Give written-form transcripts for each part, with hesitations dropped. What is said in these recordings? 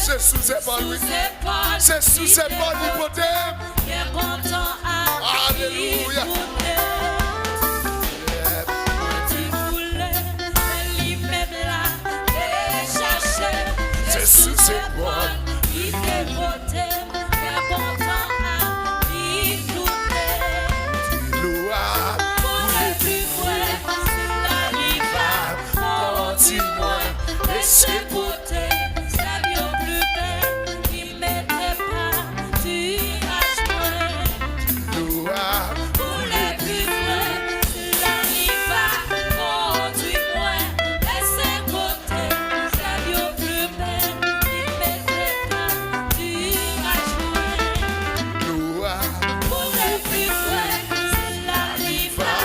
C'est sous ses épaules, c'est sous ses épaules d'hypothèque. Alléluia. C'est sous ses épaules. C'est côté, ça vient plus belle, il mettait pas du rage-moi. Pour les plus frais, la liva, conduis-moi. Et c'est côté, ça vient plus belle, il mettait pas du rage-moi. Pour les plus frais, la liva,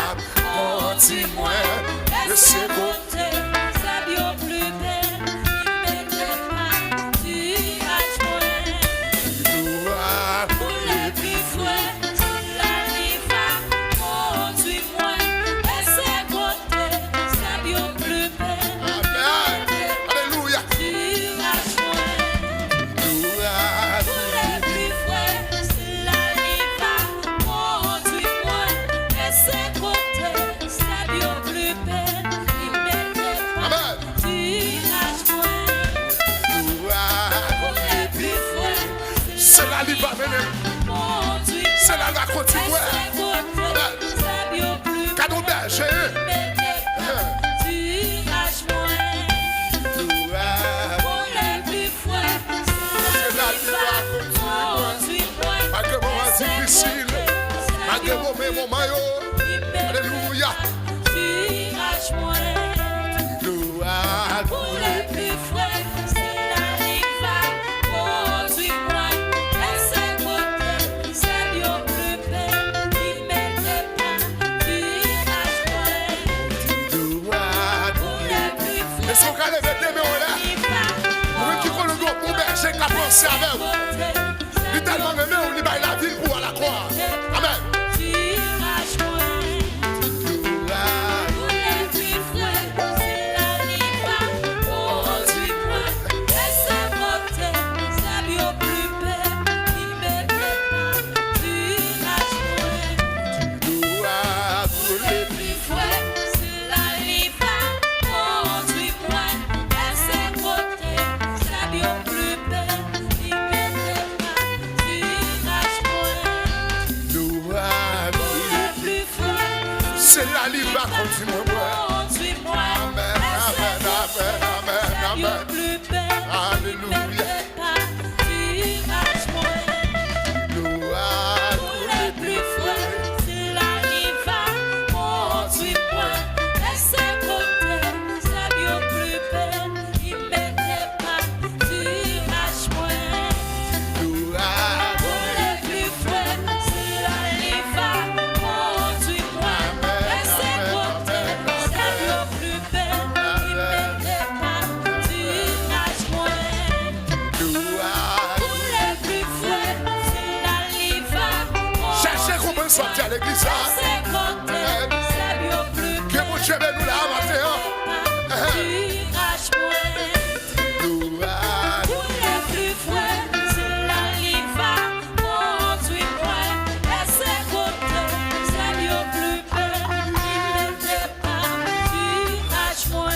conduis-moi. Et c'est côté, ça vient plus belle. C'est la va continuer. Cadeau berger. Malgré moment difficile, malgré mon maillot. Alléluia. Pour les plus frais, c'est la riva, conduis-moi. Et c'est côté, c'est bien plus belle, il mettait pas du rage-moi. Pour les plus frais, est-ce qu'on a levé des mains là? Pour qui qu'on le doit pour berger qui a pensé avec vous. Littéralement, même on y va la ville pour la croix. Amen. C'est la libre à conduis-moi. Amen, amen, amen, amen, amen. Alléluia. Sortir à l'église. Que mon Dieu nous l'a matin. Pour les plus frais, c'est la liva, conduis-moi. Et c'est côté, c'est bien plus belle, il n'était pas du rage-moi.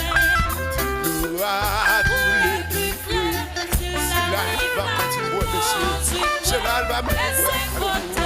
Pour les plus frais, c'est la liva, conduis-moi. Et c'est côté.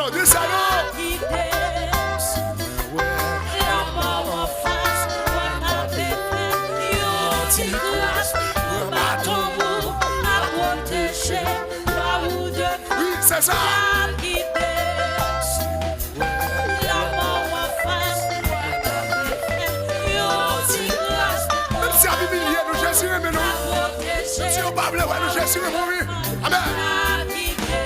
non, dis ça non. quitté. La mort en face, moi pas fait. Yo, ti grâce, moi pas ton mot, à protéger, toi ou de Oui, c'est ça. la quitté. La mort en face, moi pas fait. Yo, ti grâce, Même si à humilié, nous Jésus aime nous. à protéger, Si on parle, ouais, nous Jésus aime nous. Amen. la quitté.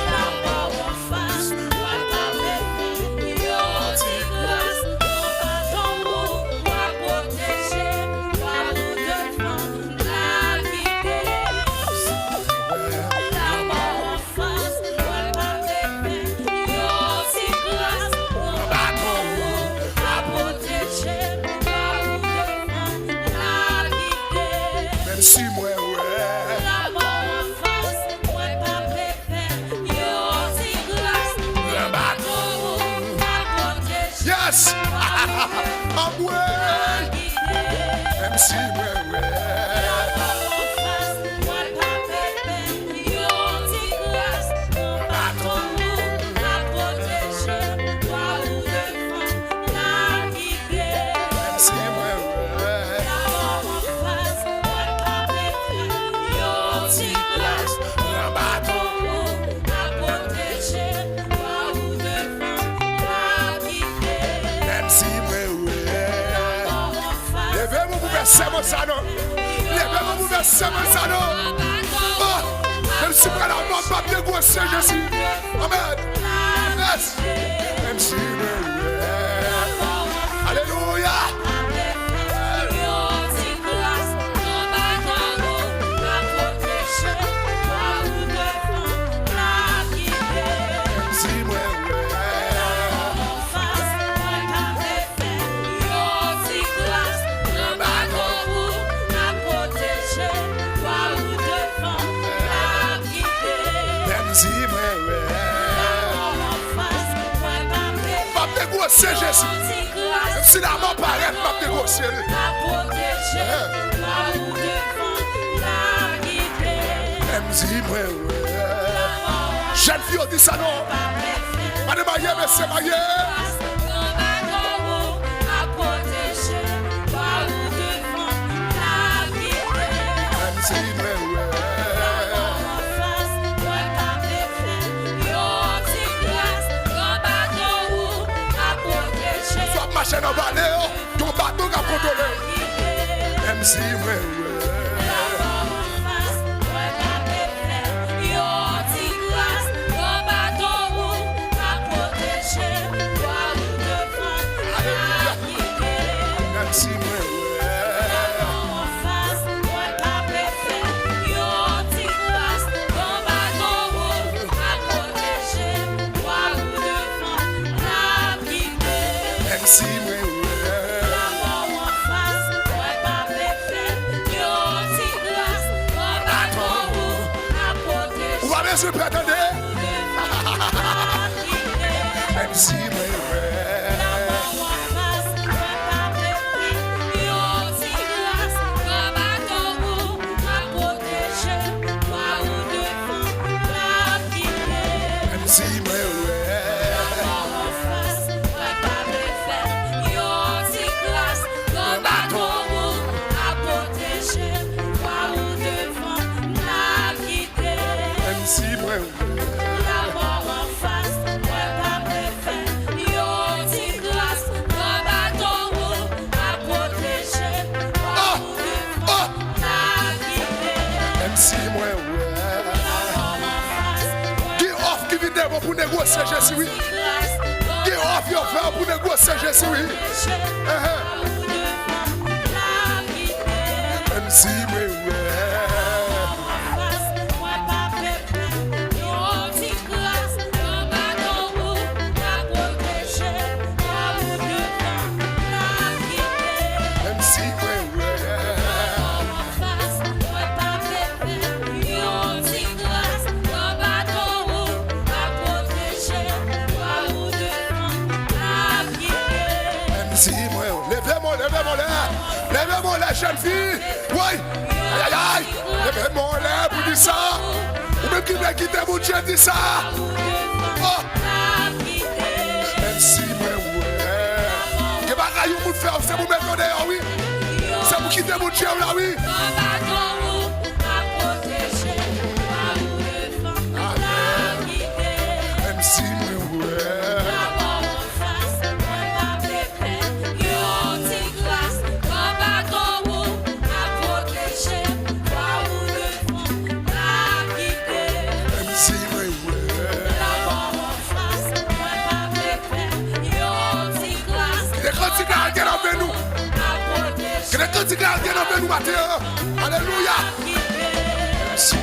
La mort en face, moi pas fait. Yo, ti grâce, moi pas ton mot, à protéger, toi ou de la quitté. La mort en face, moi pas fait. Yo, ti grâce, moi pas ton mot, à protéger, toi ou de la quitté. Même si moi, ouais. La mort en face, moi pas préfère. Yo, si grâce, Le bateau. à protéger, Yes. Ah ouais. à guider. Même si moi, ouais. La mort en face, moi pas préfère. Yo, si grâce, moi pas ton mot, à protéger, toi ou défendre, à guider. Même si moi, ouais. La mort en face, moi pas préfère. Yo, si grâce, Le bateau. à protéger, toi ou défendre, à guider. Même si moi, ouais. Mort en face, Levez-vous pour verser mon salon. Levez-vous pour verser mon salon. Oh, même si moi, la mort pas bien grosse, Jésus. Amen. Yes. Même si moi, ouais. Alléluia. Même si moi, ouais. Même si moi, ouais. Pas bien grosse, Jésus. Même si la mort paraît, pas bien grosse. Même si moi, ouais. Jeune fille, on dit ça non. Madame Maïe, mais c'est Maïe. Même si moi, ouais. Soit marcher dans le balai, ton bateau qui a contrôlé. Même si moi, ouais. Même si moi, ouais. Même si moi, ouais. Ou va bien se prétendre. Même si moi, ouais. Même si moi, ouais. Même si moi, ouais. La mort en face, moi pas préfère. Yo, ti grâce, moi bateau à protéger, moi ou défendre, la guider. Même si moi, ouais. La mort en face, moi Qui offre qui vient pour négocier, Jésus, oui. ti grâce, moi Qui offre your frère pour négocier, Jésus, oui. protéger, moi ou défendre, la guider. Même si moi, ouais. En face, moi pas préfère. Yo, ti grâce, moi bateau à protéger, moi ou défendre, la guider. Même si moi, ouais. En face, moi pas préfère. Yo, ti grâce, moi bateau à protéger, moi ou défendre, la guider. Même si moi, levez-moi la jeune fille. Oui. Aïe, aïe, aïe. Levez-moi là pour dire ça. Ou même qui veut qui quitter mon Dieu, dis ça. Oh. Même si, que bagaille vous faire, c'est vous mettre dehors, oui. C'est vous quitter mon Dieu, là, oui. Même si, que tu gardes dans nous matin. Alléluia. Si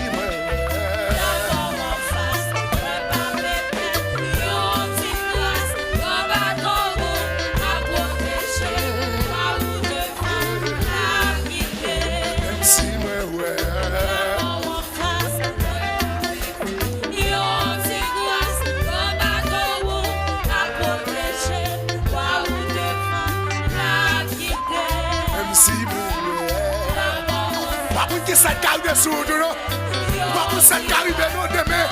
ça arrive sur nous, pas pour ça arrive nous demain,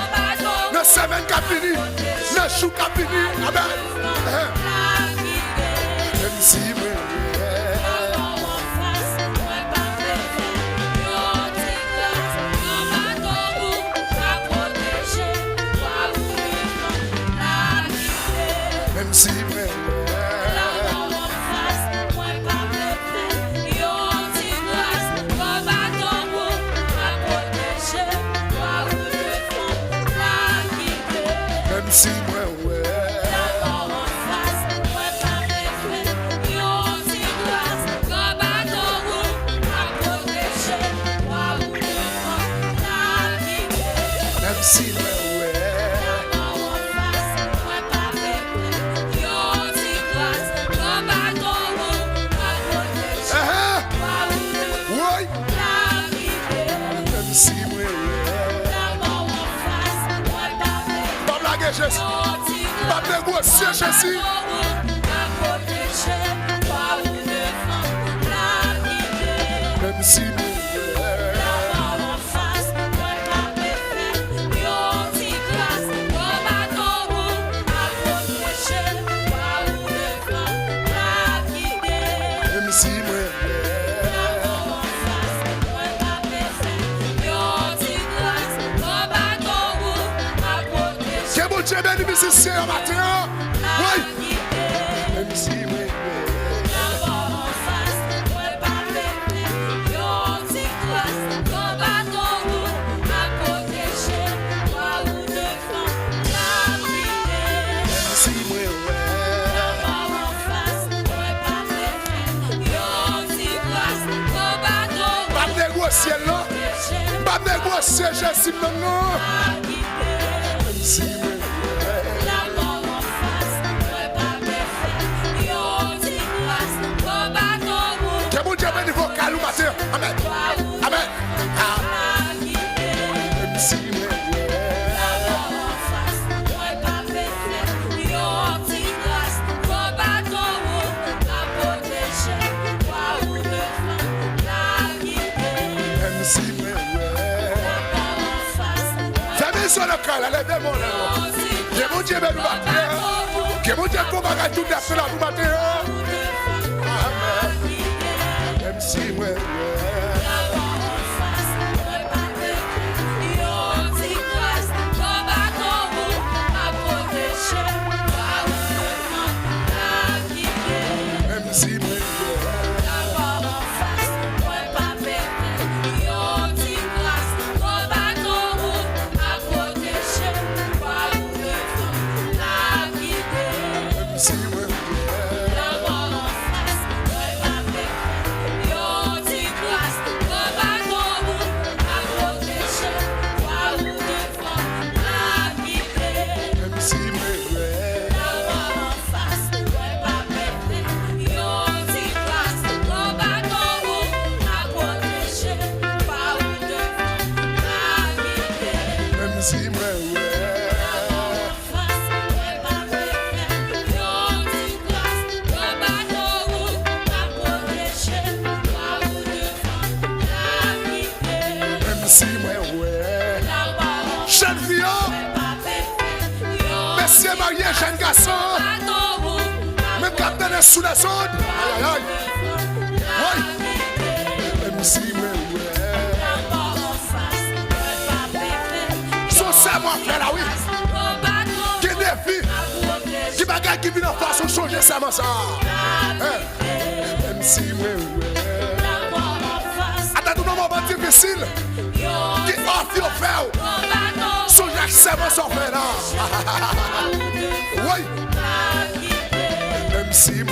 la semaine qui a fini, le jour qui a fini, amen. Même si même si si moi même si Jésus, pas négocier Jésus. Même si Dieu béni musicien matin. Oui. Même si pas négocier là. Pas négocier Jésus non. Si amen. Amen. Fais-moi sur le cœur, levez mon nom. Que mon Dieu me nous matin. Que mon Dieu pour bagaille tout à fait là nous matin. Amen. Même si moi jeune fille, les jeunes garçons, même capitaine sous la zone. Aïe, aïe, aïe. MC, son serment fait là, oui. Qui défie, qui bagaille qui vient en face, on change serment ça. MC, attends, un moment difficile. Qui offre au fer. Son serment s'en fait là. Oui. MC,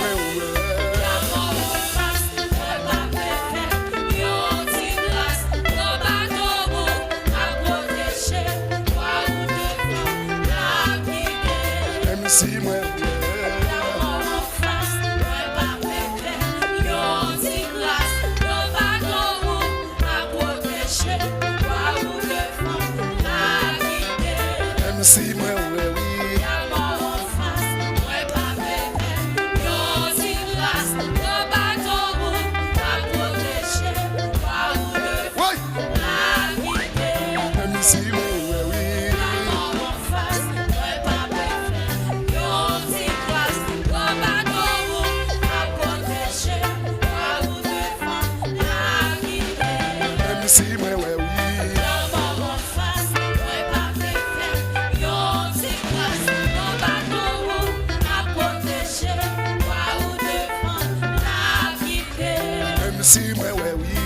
si moi si moi si moi oui si moi oui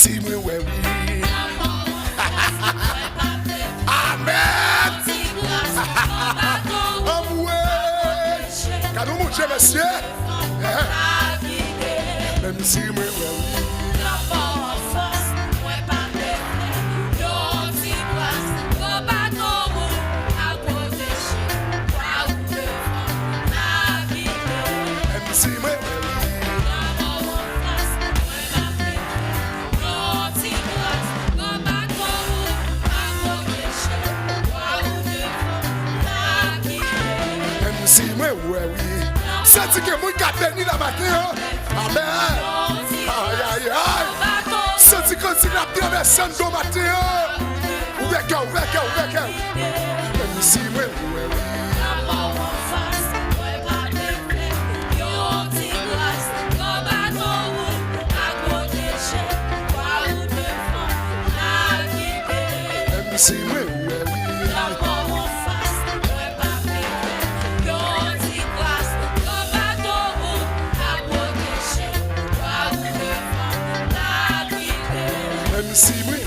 see me where we Amen. Can you move, monsieur? Let me see me where we c'est que mon capitaine la matin. Amen. Aïe aïe aïe. C'est que si la traversée de matin. Ouvert. Si oui. Si oui.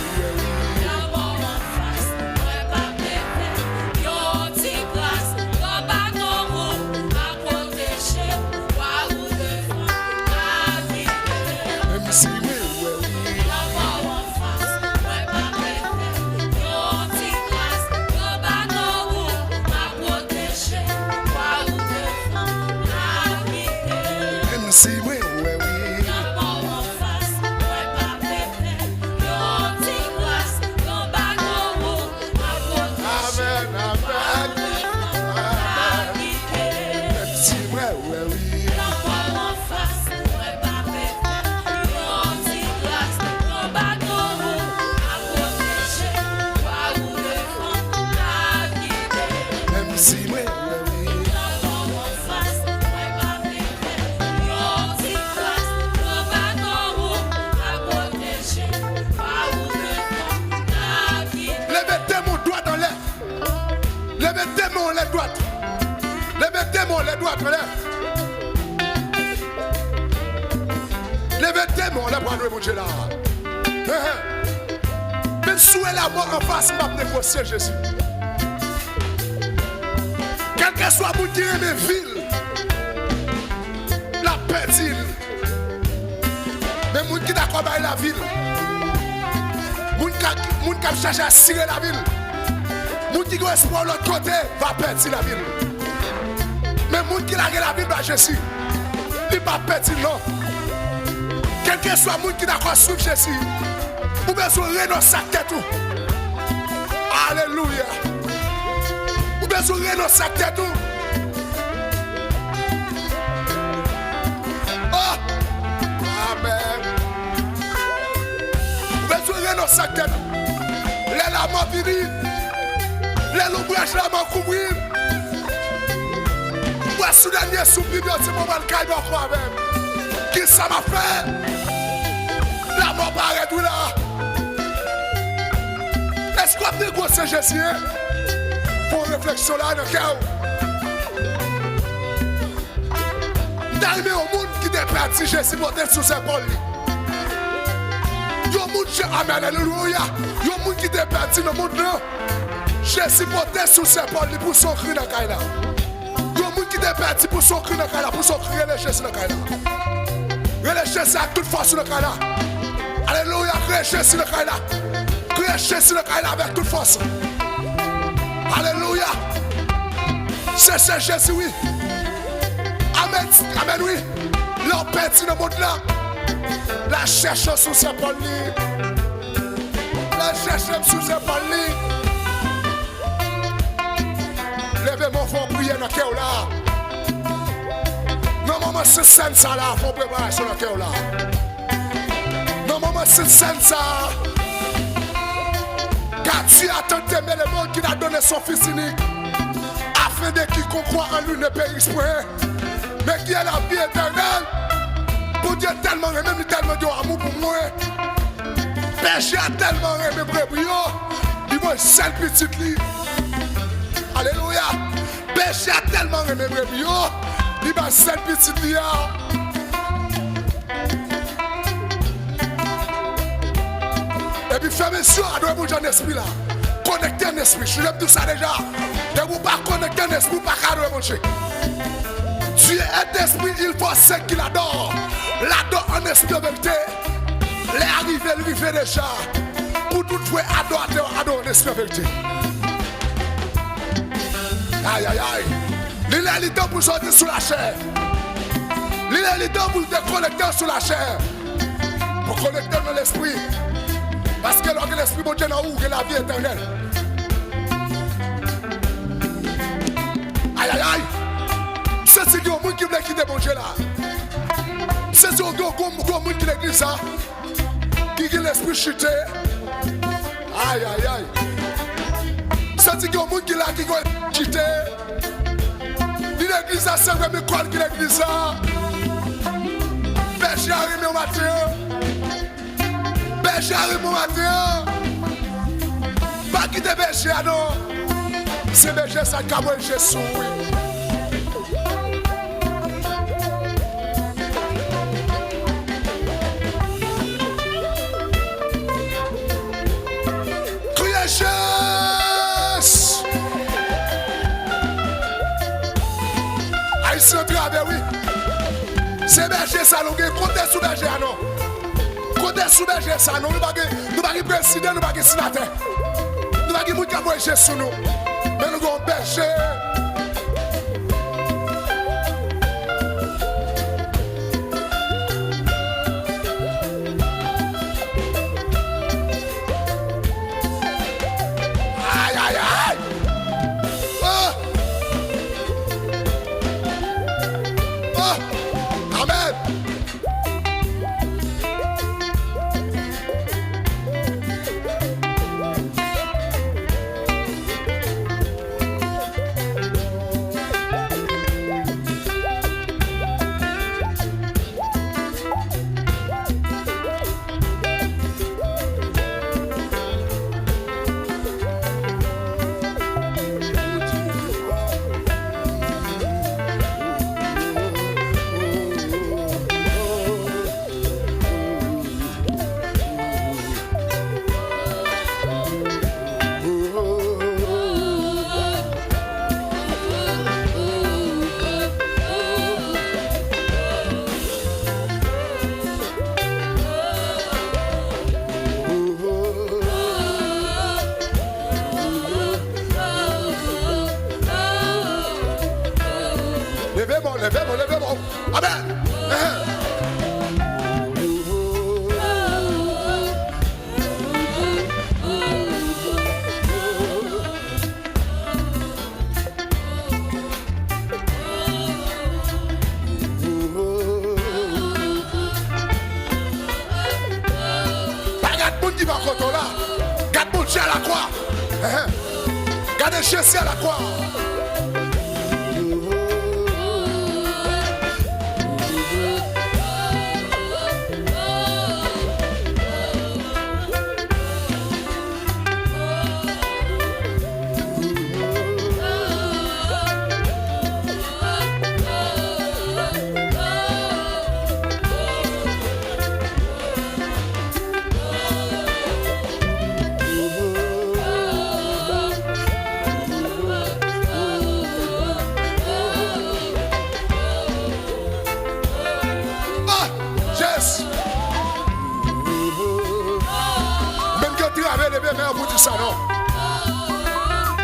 Si oui, Levez tes mains, la bonne mon Dieu là. Même si la mort en face, m'a négocié Jésus. Quel que soit mon qui aime ville, la perdue. Mais moun qui d'accord avec la ville, moun qui cherche à cirer la ville, moun qui a espoir de l'autre côté va perdre la ville. Mais moun qui a la ville, Jésus, il va perdre non. Quel que soit moun qui d'accord suivre Jésus, vous besoin de renoncer à tout. Alléluia. Vous besoin de renoncer à tout. Oh, amen. Vous besoin de renoncer à tout. Les lames viennent, les l'ouvrage la main couvrir. Moi, sous dernier soupir, c'est mon mal caille encore même. Qui ça m'a fait? La mort paraît tout là. Est-ce qu'on a négocié Jésus pour une réflexion là dans le cœur? D'arriver au monde qui est parti Jésus pour être sous ses épaules. Il y a un monde, amen, alléluia. Il y a un monde qui est parti dans le monde là. Jésus pour être sous ses épaules pour son cri dans le cœur là. Il y a un monde qui est parti pour son cri dans le cœur là, pour son cri de Jésus dans le cœur là. Relâche Jésus avec toute force dans le cœur là. Alléluia, créez Jésus dans le cœur là. Créez Jésus dans le cœur là avec toute force. Alléluia. C'est Jésus, oui. Amen, amen, oui. L'on perd dans le monde là. La cherche sous ses épaules. La cherche sous ses épaules. Levez mon fond, prier dans le cœur là. Non, maman, c'est ça là. Il faut préparer sur le cœur là. Non, maman, c'est ça. Car Dieu a tant aimé le monde qu'il a donné son fils unique. Afin de quiconque croit en lui ne périsse point. Mais qui a la vie éternelle. Pour Dieu tellement aimé, mais tellement d'amour pour moi. Péché a tellement aimé brebis. Il va seul petit lit. Alléluia. Péché a tellement aimé brebis. Il va seul petit lit. Et puis fermez les yeux, adorez mon Dieu en esprit là. Connectez un esprit. Je l'aime tout ça déjà. Et vous ne pouvez pas connecter un esprit, vous ne pouvez pas adorer mon Dieu. Dieu est esprit, il faut ceux qui l'adorent. L'adore en esprit de vérité. Les arrivés, lui fait déjà. Pour tout fois, adore en esprit de vérité. Aïe, aïe, aïe. Il est le temps pour sortir sous la chair. Il est le temps pour déconnecter sous la chair. Pour connecter dans l'esprit. Parce que lorsque l'esprit de Dieu n'a ouvert la vie éternelle. Aïe, aïe, aïe. C'est ce que vous qui voulez quitter mon Dieu là. C'est ce que vous qui l'église là. Qui l'esprit chuté. Aïe, aïe, aïe. C'est ce que vous qui là qui veut quitter. L'église là, c'est vraiment quoi qui l'église là. Péché arrive au matin. Péché arrive au matin. Pas quitter péché, non. C'est péché ça qui a mangé Jésus. Haïtien travers, oui. C'est berger ça, nous comptez sous berger, non. Comptez sous berger ça, non. Nous ne pas président, nous ne pas sénateur. Nous ne pas qui a voyagé sous nous. Mais nous avons berger. qui va contre là. Garde mon Dieu à la croix. Gardez Jésus à la croix. Vous dites ça, non?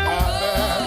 Amen.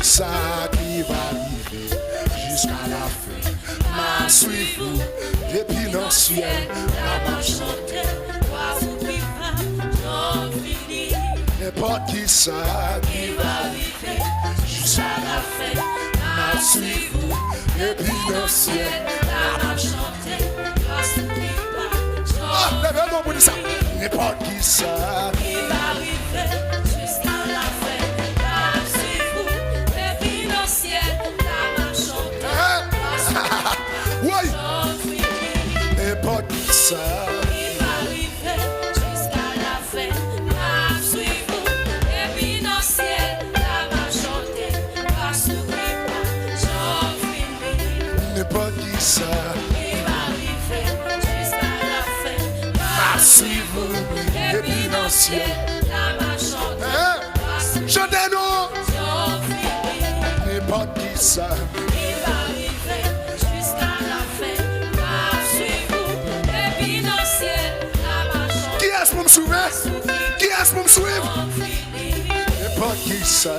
Ça qui va arriver jusqu'à la fin, m'a suivi depuis l'ancien, la marche n'importe qui ça qui va arriver jusqu'à la fin, m'a suivi depuis l'ancien, la marche levez-moi pour dire ça, n'importe qui ça qui va arriver jusqu'à la fin. Oui, n'importe qui ça il va arriver jusqu'à la fin. M'a suivi et puis dans le ciel, la m'a chanté, pas sourire, j'en finis. n'importe qui ça Il va arriver jusqu'à la fin. m'a suivi Et puis dans le ciel, la m'a chanté, pas sourire, chantez-nous j'en finis. n'importe qui ça Il va arriver jusqu'à la fin. M'a suivi et puis dans le ciel, la m'a chanté. qui est-ce pour me suivre? Qui est-ce pour me suivre? N'importe qui ça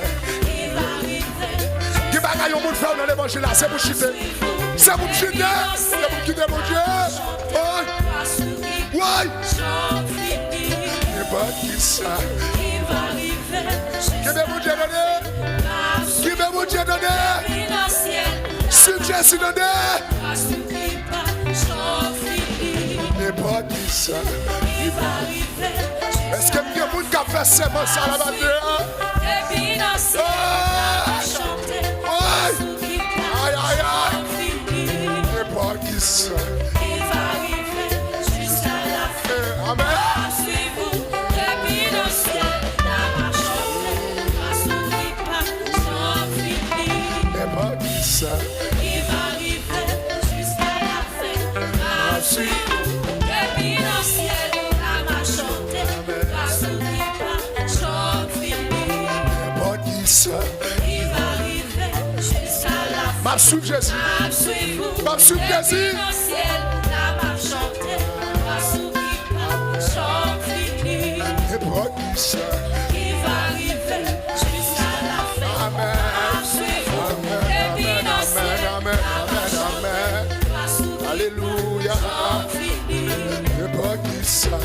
qui bagaille au monde faire dans l'évangile là, c'est pour chuter. C'est pour me chuter. C'est pour quitter mon Dieu. Oui. Oui. N'importe qui ça qui veut mon Dieu donner. Qui veut mon Dieu donner. Suivre Jésus donner. N'importe qui ça est-ce que bien monde qui a fait seulement ça la bannière? Aïe, aïe, aïe. N'importe qui ça. Amen. N'importe qui ça. N'importe qui ça. Ma suivre Jésus. Ma suivre Jésus. N'importe qui ça. Amen. Amen. Amen. Amen. Alléluia. N'importe qui ça.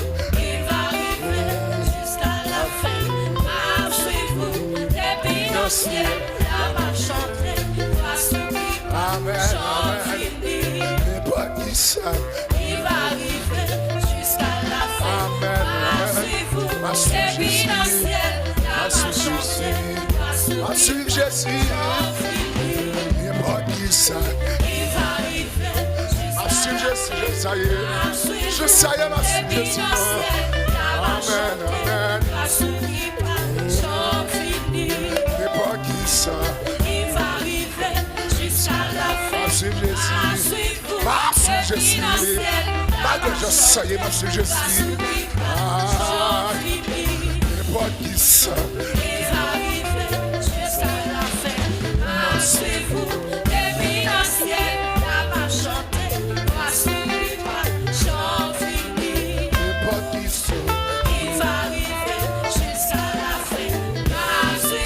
Amen. N'importe qui ça. Il va arriver jusqu'à la fin. Amen. Ma suivre Jésus. Ma suivre Jésus. Ma suivre Jésus. N'importe qui ça. Il va arriver Ma suivre Jésus. Ça y est. Je sais ma suivre Jésus. Amen. Amen. N'importe qui ça. Je sais, m'a suivi Jésus. N'importe qui ça. Il va arriver jusqu'à la fin. Suivez-vous, depuis l'ancien, la va chanter, va sourire, chant fini. N'importe qui ça. Il va arriver jusqu'à la fin.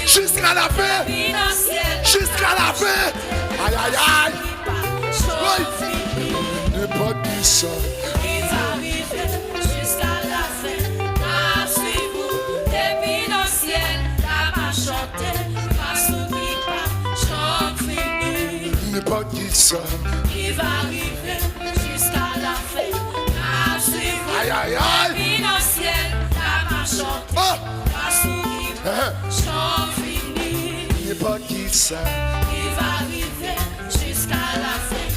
Jusqu'à la fin. Depuis l'ancien, Jusqu'à la fin. Aïe, aïe, aïe. chant fini. N'importe qui ça. Il va arriver jusqu'à la fin. Suivez-vous, depuis l'ancien, la va chanter, va sourire, chant fini. N'importe qui ça. Il va arriver jusqu'à la fin. Suivez-vous, Aïe, aïe, aïe. financière, la va chanter, Oh. va sourire, chant fini. N'importe qui ça. Il va arriver jusqu'à la fin.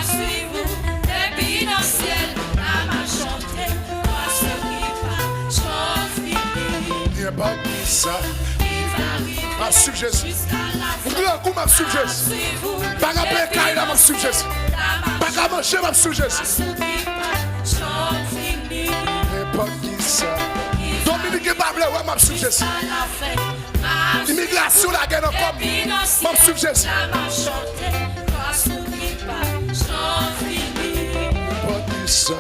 Suivez-vous, depuis l'ancien, la va chanter, va sourire, chant fini. N'importe qui ça. Il va arriver M'a suivi Jésus. jusqu'à la fin. Grand coup m'a suivi Jésus. Suivez-vous, Pas qu'à payer caille là m'a suivi Jésus. la Pas qu'à manger m'a suivi Jésus. sourire, chant fini. N'importe qui ça. Dominique et Pablo, ouais, m'a suivi Jésus. Immigration la guerre encore. M'a suivi Jésus. N'importe qui ça.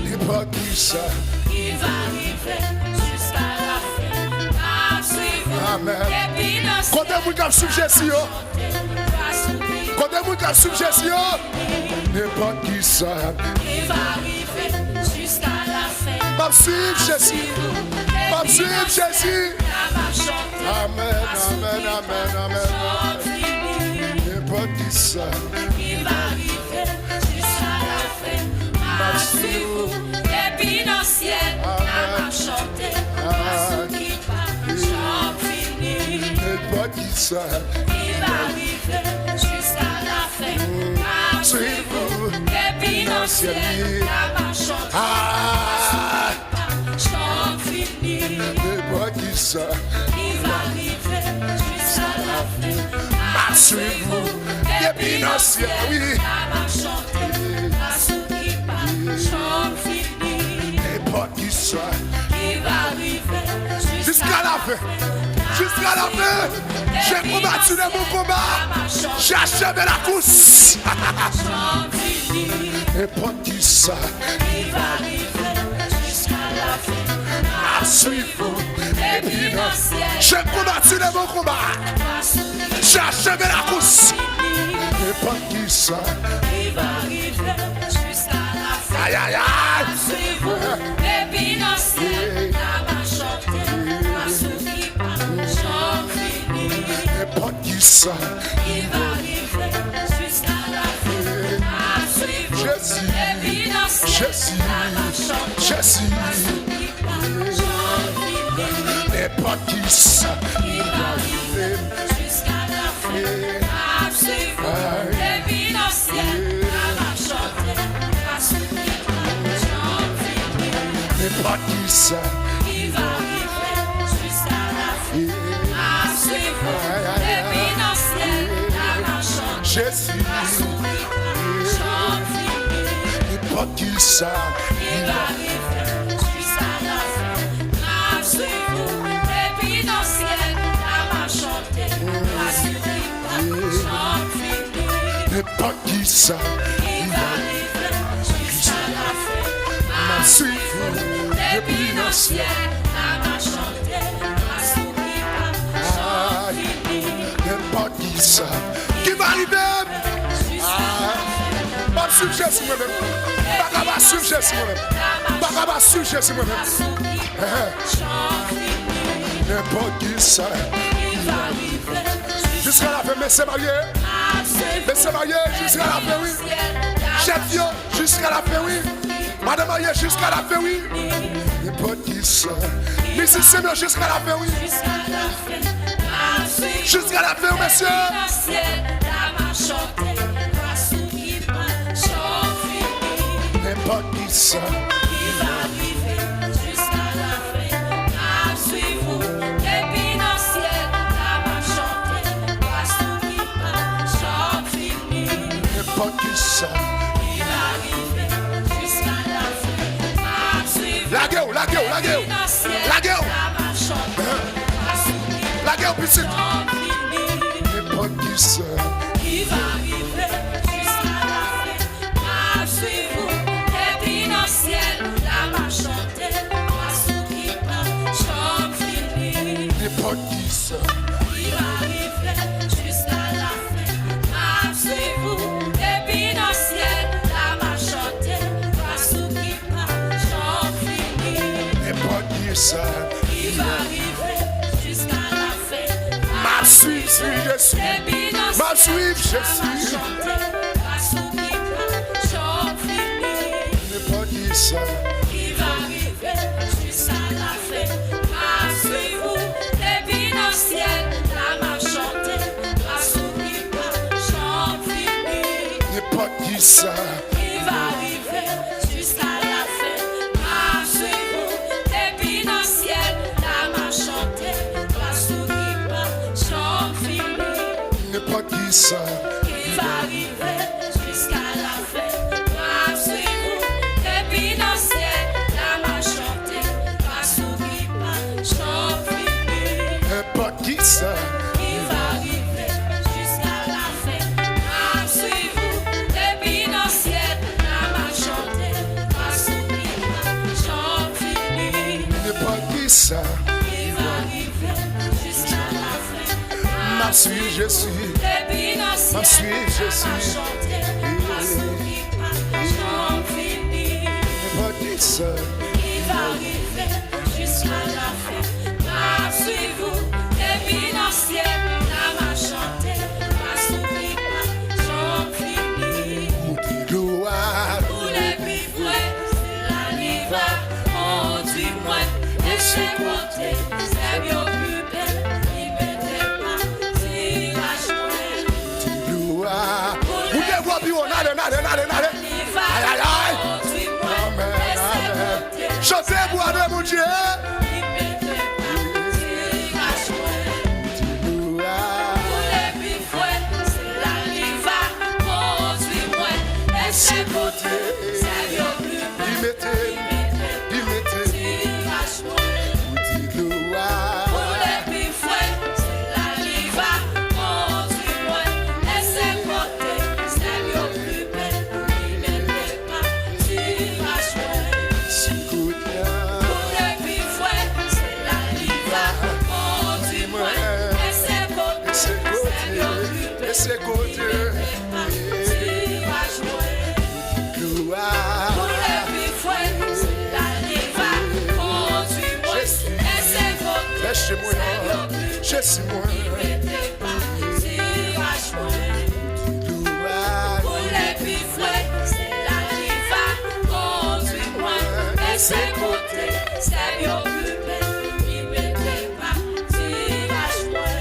N'importe qui ça. Il va arriver jusqu'à la fin. Suivez-vous. Amen. Depuis l'ancien, Quand vous qui suivi Jésus, yo. va sourire. Quand vous qui suivi Jésus, yo. N'importe qui ça. Il va arriver jusqu'à la fin. M'a suivi Jésus. M'a suivi Jésus. Amen, amen, amen, amen. N'importe qui ça. Il va arriver jusqu'à la fin. Suivez-vous, depuis l'ancien, la va chanter, va sourire, chant fini. N'importe qui ça. Il va arriver jusqu'à la fin. Suivez-vous, depuis l'ancien, la va chanter, Ah, chant fini. n'importe qui ça. Il va arriver jusqu'à la fin. Suivez-vous, depuis l'ancien, oui. La va chanter, va sourire, chant fini. N'importe qui ça. Il va arriver Jusqu'à la fin. Jusqu'à la fin. J'ai combattu le bon combat. J'ai achevé la course. chant fini. N'importe qui ça. Il va arriver jusqu'à la fin. Suivez-vous, Depuis l'ancien, j'ai combattu le bon combat. va sourire, J'ai achevé la course. fini. N'importe qui ça. Il va arriver jusqu'à la fin. Aïe, aïe, aïe. Suivez-vous, depuis l'ancien, la va chanter, va sourire, chant fini. N'importe qui ça. Il va arriver jusqu'à la fin. Suivez-vous, Jésus. depuis l'ancien, Jésus. la va chanter, Jésus. va sourire, chant fini. N'importe qui ça. Il va arriver jusqu'à la fin. Suivez-vous, depuis l'ancien, la va chanter, va sourire, chant fini. N'importe qui ça. Il va arriver jusqu'à la fin. Suivez-vous, depuis l'ancien, la va chanter, Jésus. va sourire, chant fini. N'importe qui ça. Il va arriver jusqu'à la fin. Suivez-vous, depuis l'ancien, la va chanter, va sourire, chant fini. N'importe qui ça. Il va arriver jusqu'à la fin. Suivez-vous, depuis l'ancien, la va chanter, va sourire, chant fini. n'importe qui ça. Qui va arriver? Pas suivre Jésus moi-même. Pas capable de suivre Jésus moi-même. Pas capable de suivre Jésus moi-même. Chant fini. N'importe qui ça. Il va arriver Jusqu'à la fin, mais c'est marié. Mais c'est marié jusqu'à la fin, oui. Chef Dieu, jusqu'à la fin, oui. Madame mariée jusqu'à la fin, oui. N'importe qui ça. Mrs. Seigneur jusqu'à la fin, oui. Jusqu'à la fin, monsieur. N'importe qui ça. Il va arriver jusqu'à la fin. ça. Il va arriver jusqu'à la fin. À suivre. La gueule, la gueule, la gueule. La gueule. La gueule, petit. N'importe qui ça. Il va arriver jusqu'à la fin. À suivre. Et puis dans le ciel, la va chanter. À ceux qui marchent, chante fini. N'importe qui ça. Il va arriver jusqu'à la fin. À suivre. Et puis dans le ciel, la va chanter. À ceux qui marchent, chante fini. N'importe qui ça. Il va arriver jusqu'à la fin. Ma suite, je suis. Ma suite, je suis. N'importe qui ça. Il va arriver jusqu'à la fin. Suivez-vous, et puis dans le ciel, la m'a chanté. Chante fini. N'importe qui ça. Il va arriver jusqu'à la fin. Suivez-vous, et puis dans le ciel, la m'a chanté. Chante fini. N'importe qui ça. Il va arriver jusqu'à la fin. Suivez-vous, et puis dans le ciel, la m'a chanté. Chante fini. N'importe qui ça. Il va arriver jusqu'à la fin. Suivez-vous, et puis dans le ciel, la m'a chanté. Chante fini. N'importe qui ça. Il va arriver jusqu'à la fin. Ma suite, je suis. Et puis dans le ciel, suite, je la m'a suis. chanté. Chante fini. N'importe qui ça. Il va arriver jusqu'à la fin. Suivez-vous, et puis dans le ciel, la m'a chanté. Chante fini. Gloire. Pour les plus frais, c'est la liva. On dit moi, et chez côté, c'est bien plus belle. Il mettait pas, tirage moins. Gloire. Vous devez voir, puis on a le. Aïe, aïe, aïe. On dit moi, Amen, et c'est amen. côté. Chantez, bois de mon Dieu. Il mettait pas, tirage moins. Gloire. Pour les plus frais, c'est la liva. On dit moi, et c'est côté, c'est bien plus belle. Il mettait. Tirage moins. Gloire. Pour les plus frais, c'est la liva. On dit moi, et c'est côté, c'est bien plus belle. Il mettait pas, tirage moins. Pour les plus frais, c'est la liva. On dit moi, et c'est côté, c'est bien plus belle. C'est côté. Tirage moins. Gloire. Pour les plus frais, c'est la liva. On dit moi, et c'est côté, Laissez-moi. Laissez-moi. tirage moins. Gloire. Pour les plus frais, c'est la liva. Conduis-moi, et c'est côté, c'est bien plus belle. Il mettait pas, tirage moins.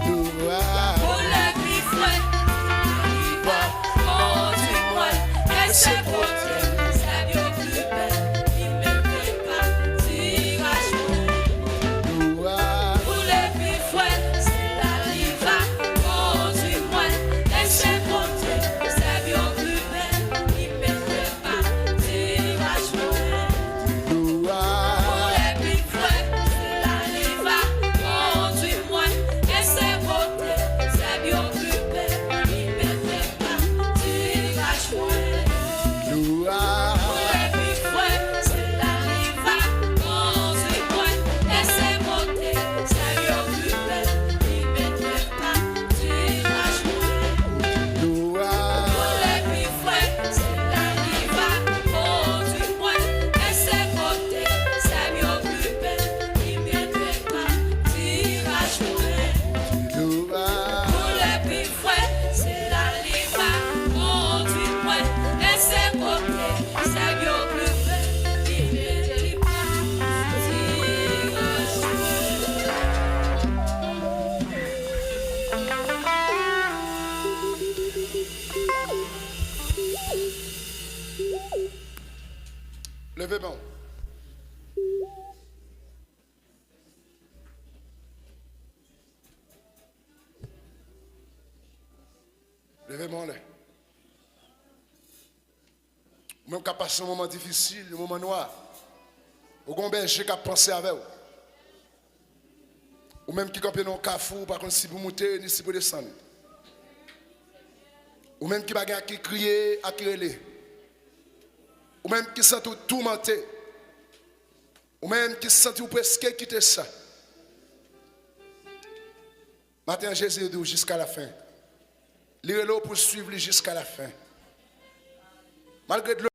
Gloire. Pour les plus frais, c'est la liva. Conduis-moi, et c'est côté, c'est bien plus belle. Il mettait pas, tirage moins. Gloire. Pour les plus frais, c'est la liva. Conduis-moi, et c'est côté, c'est bien plus belle. Il mettait pas, tirage moins. Gloire. Pour les plus frais, c'est la liva. Conduis-moi, et c'est côté, c'est bien plus belle. Il mettait pas, tirage moins. Gloire. Pour les plus frais, c'est la liva. Conduis-moi, et c'est côté, c'est bien plus belle. Il mettait pas, tirage moins. Gloire. Pour les plus frais, c'est la liva. Conduis-moi, et c'est côté, c'est bien plus belle. Il mettait pas, tirage moins. Gloire. Pour les plus frais, c'est la liva. Conduis-moi, et c'est côté, c'est bien plus belle. Il mettait pas, tirage Levez bon. Levez mon lait. Même qui a passé un moment difficile, un moment noir. Ou un berger qui a pensé avec vous. Ou même qui a campé dans un carrefour, par contre, si vous montez, ni si vous descendez. Ou même qui a qui crier, à crier. Ou même qui sent tout tourmenté. Ou même qui sent tout presque quitter ça. Maintenant, Jésus dit jusqu'à la fin. Lire-le pour suivre jusqu'à la fin. Malgré